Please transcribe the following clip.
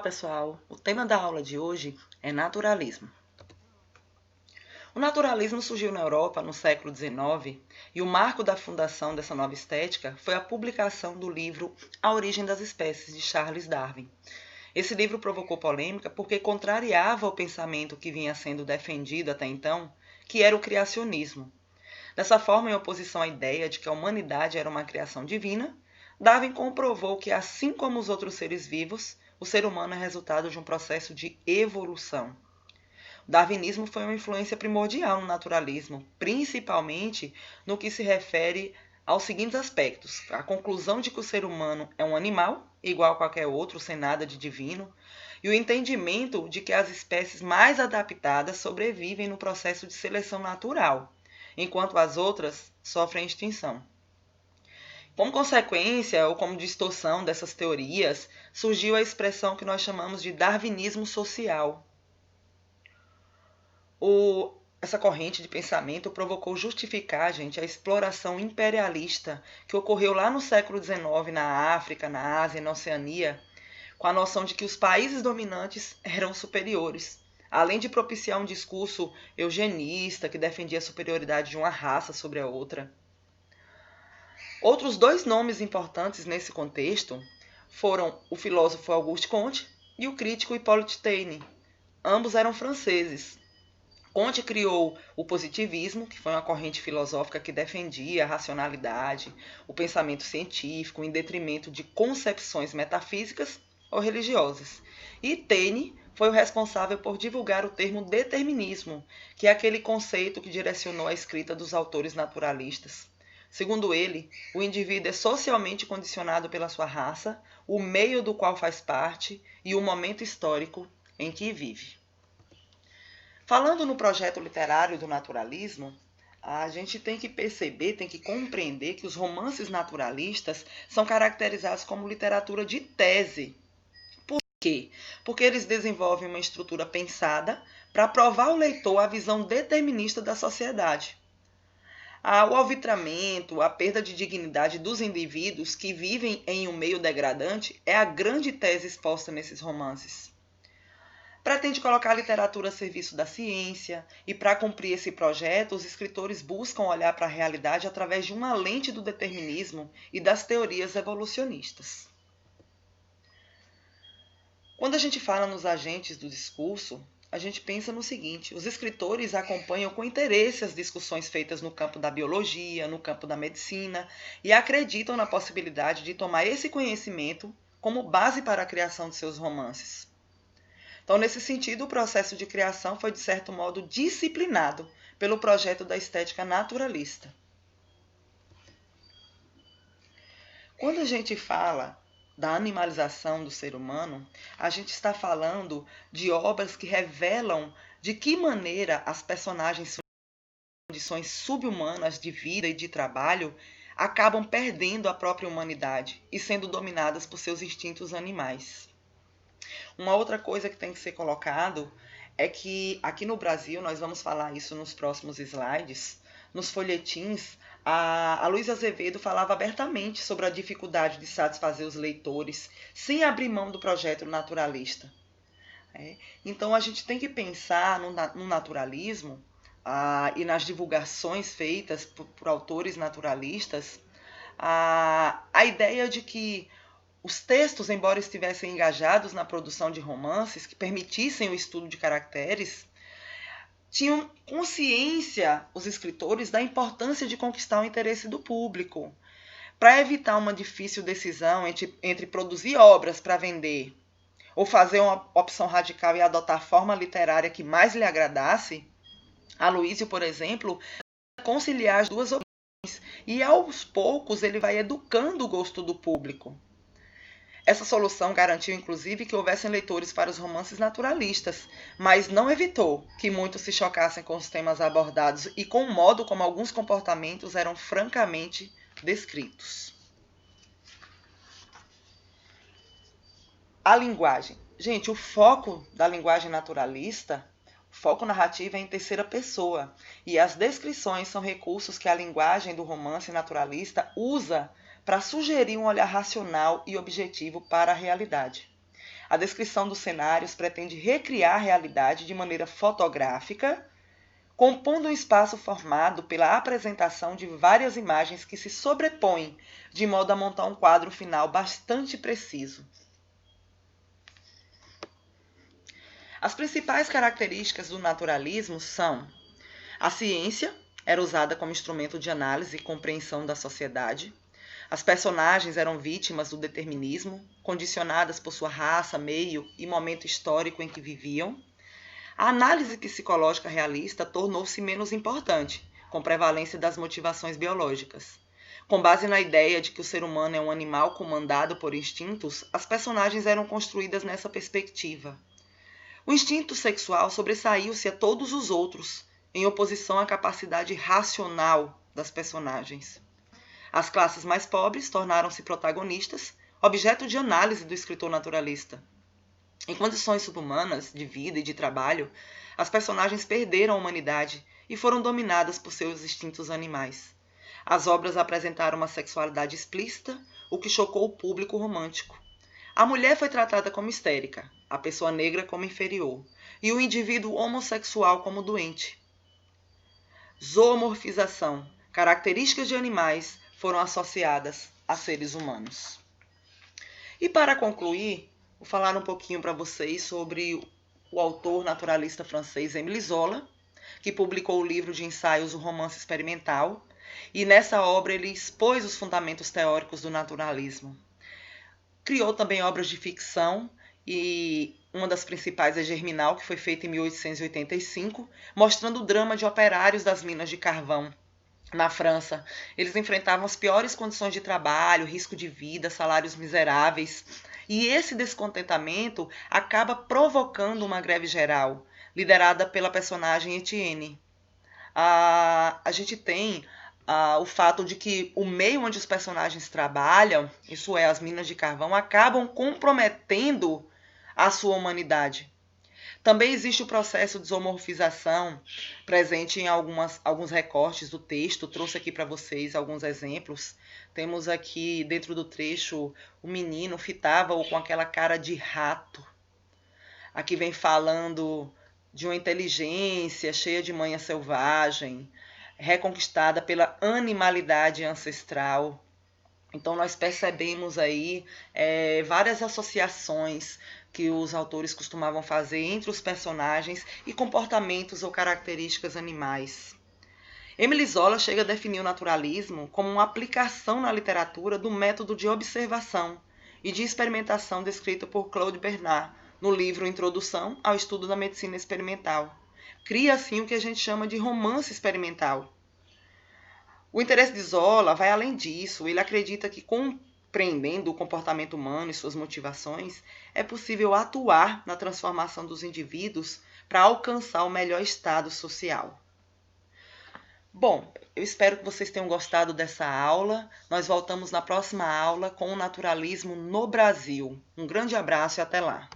Pessoal, o tema da aula de hoje é naturalismo. O naturalismo surgiu na Europa no século XIX e o marco da fundação dessa nova estética foi a publicação do livro A Origem das Espécies, de Charles Darwin. Esse livro provocou polêmica porque contrariava o pensamento que vinha sendo defendido até então, que era o criacionismo. Dessa forma, em oposição à ideia de que a humanidade era uma criação divina, Darwin comprovou que, assim como os outros seres vivos, o ser humano é resultado de um processo de evolução. O darwinismo foi uma influência primordial no naturalismo, principalmente no que se refere aos seguintes aspectos: a conclusão de que o ser humano é um animal, igual a qualquer outro, sem nada de divino, e o entendimento de que as espécies mais adaptadas sobrevivem no processo de seleção natural, enquanto as outras sofrem extinção. Como consequência ou como distorção dessas teorias, surgiu a expressão que nós chamamos de darwinismo social. Essa corrente de pensamento provocou justificar, gente, a exploração imperialista que ocorreu lá no século XIX na África, na Ásia e na Oceania, com a noção de que os países dominantes eram superiores, além de propiciar um discurso eugenista que defendia a superioridade de uma raça sobre a outra. Outros dois nomes importantes nesse contexto foram o filósofo Auguste Comte e o crítico Hippolyte Taine. Ambos eram franceses. Comte criou o positivismo, que foi uma corrente filosófica que defendia a racionalidade, o pensamento científico, em detrimento de concepções metafísicas ou religiosas. E Taine foi o responsável por divulgar o termo determinismo, que é aquele conceito que direcionou a escrita dos autores naturalistas. Segundo ele, o indivíduo é socialmente condicionado pela sua raça, o meio do qual faz parte e o momento histórico em que vive. Falando no projeto literário do naturalismo, a gente tem que perceber, tem que compreender que os romances naturalistas são caracterizados como literatura de tese. Por quê? Porque eles desenvolvem uma estrutura pensada para provar ao leitor a visão determinista da sociedade. O alvitramento, a perda de dignidade dos indivíduos que vivem em um meio degradante é a grande tese exposta nesses romances. Pretende colocar a literatura a serviço da ciência e, para cumprir esse projeto, os escritores buscam olhar para a realidade através de uma lente do determinismo e das teorias evolucionistas. Quando a gente fala nos agentes do discurso, a gente pensa no seguinte: os escritores acompanham com interesse as discussões feitas no campo da biologia, no campo da medicina, e acreditam na possibilidade de tomar esse conhecimento como base para a criação de seus romances. Então, nesse sentido, o processo de criação foi, de certo modo, disciplinado pelo projeto da estética naturalista. Quando a gente fala da animalização do ser humano, a gente está falando de obras que revelam de que maneira as personagens em condições subhumanas de vida e de trabalho acabam perdendo a própria humanidade e sendo dominadas por seus instintos animais. Uma outra coisa que tem que ser colocado é que aqui no Brasil, nós vamos falar isso nos próximos slides, nos folhetins, a Luísa Azevedo falava abertamente sobre a dificuldade de satisfazer os leitores sem abrir mão do projeto naturalista. Então a gente tem que pensar no naturalismo e nas divulgações feitas por autores naturalistas a ideia de que os textos, embora estivessem engajados na produção de romances que permitissem o estudo de caracteres, tinham consciência, os escritores, da importância de conquistar o interesse do público, para evitar uma difícil decisão entre produzir obras para vender ou fazer uma opção radical e adotar a forma literária que mais lhe agradasse. Aloísio, por exemplo, conciliar as duas opções e aos poucos ele vai educando o gosto do público. Essa solução garantiu, inclusive, que houvessem leitores para os romances naturalistas, mas não evitou que muitos se chocassem com os temas abordados e com o modo como alguns comportamentos eram francamente descritos. A linguagem. Gente, o foco da linguagem naturalista, o foco narrativo é em terceira pessoa, e as descrições são recursos que a linguagem do romance naturalista usa para sugerir um olhar racional e objetivo para a realidade. A descrição dos cenários pretende recriar a realidade de maneira fotográfica, compondo um espaço formado pela apresentação de várias imagens que se sobrepõem, de modo a montar um quadro final bastante preciso. As principais características do naturalismo são: a ciência era usada como instrumento de análise e compreensão da sociedade. As personagens eram vítimas do determinismo, condicionadas por sua raça, meio e momento histórico em que viviam. A análise psicológica realista tornou-se menos importante, com prevalência das motivações biológicas. Com base na ideia de que o ser humano é um animal comandado por instintos, as personagens eram construídas nessa perspectiva. O instinto sexual sobressaiu-se a todos os outros, em oposição à capacidade racional das personagens. As classes mais pobres tornaram-se protagonistas, objeto de análise do escritor naturalista. Em condições subhumanas de vida e de trabalho, as personagens perderam a humanidade e foram dominadas por seus instintos animais. As obras apresentaram uma sexualidade explícita, o que chocou o público romântico. A mulher foi tratada como histérica, a pessoa negra como inferior, e o indivíduo homossexual como doente. Zoomorfização. Características de animais foram associadas a seres humanos. E para concluir, vou falar um pouquinho para vocês sobre o autor naturalista francês Émile Zola, que publicou o livro de ensaios O Romance Experimental, e nessa obra ele expôs os fundamentos teóricos do naturalismo. Criou também obras de ficção, e uma das principais é Germinal, que foi feita em 1885, mostrando o drama de operários das minas de carvão na França. Eles enfrentavam as piores condições de trabalho, risco de vida, salários miseráveis. E esse descontentamento acaba provocando uma greve geral, liderada pela personagem Etienne. A gente tem o fato de que o meio onde os personagens trabalham, isso é, as minas de carvão, acabam comprometendo a sua humanidade. Também existe o processo de zoomorfização presente em alguns recortes do texto. Trouxe aqui para vocês alguns exemplos. Temos aqui dentro do trecho o menino fitava-o com aquela cara de rato. Aqui vem falando de uma inteligência cheia de manha selvagem, reconquistada pela animalidade ancestral. Então nós percebemos aí várias associações que os autores costumavam fazer entre os personagens e comportamentos ou características animais. Émile Zola chega a definir o naturalismo como uma aplicação na literatura do método de observação e de experimentação descrito por Claude Bernard no livro Introdução ao Estudo da Medicina Experimental. Cria assim o que a gente chama de romance experimental. O interesse de Zola vai além disso. Ele acredita que, compreendendo o comportamento humano e suas motivações, é possível atuar na transformação dos indivíduos para alcançar o melhor estado social. Bom, eu espero que vocês tenham gostado dessa aula. Nós voltamos na próxima aula com o naturalismo no Brasil. Um grande abraço e até lá!